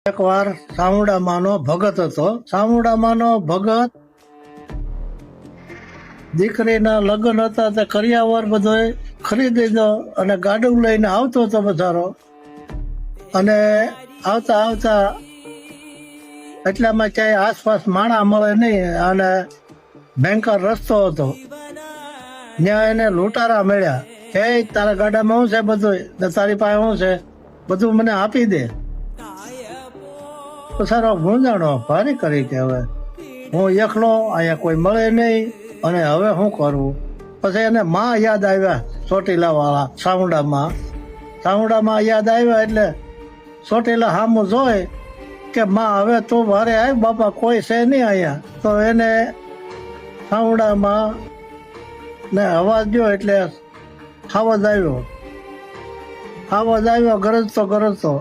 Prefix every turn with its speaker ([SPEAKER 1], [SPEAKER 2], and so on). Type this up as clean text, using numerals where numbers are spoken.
[SPEAKER 1] એકવાર સામુડામાનો ભગત હતો. સામુડામાનો ભગત દીકરીના લગ્ન હતા તે કરિયાવર બધો ખરીદી દો અને ગાડું લઈને આવતો હતો બધારો. અને આવતા આવતા એટલામાં ક્યાંય આસપાસ માણા મળે નહીં અને ભયંકર રસ્તો હતો. ત્યાં એને લૂંટારા મળ્યા કે તારા ગાડામાં શું છે બધું ને તારી પાસે શું છે બધું મને આપી દે. તો સારો ગુંજાણો ભારી કરી કે હવે હું એકલો અહીંયા કોઈ મળે નહીં અને હવે શું કરવું. પછી એને માં યાદ આવ્યા, ચોટીલા વાળા સામુડામાં યાદ આવ્યા એટલે ચોટીલા સામું જોઈ કે માં હવે તું મારે આવ બાપા કોઈ છે નહીં અહીંયા. તો એને સામુડામાં ને અવાજ ગયો એટલે આવાજ આવ્યો ગરજતો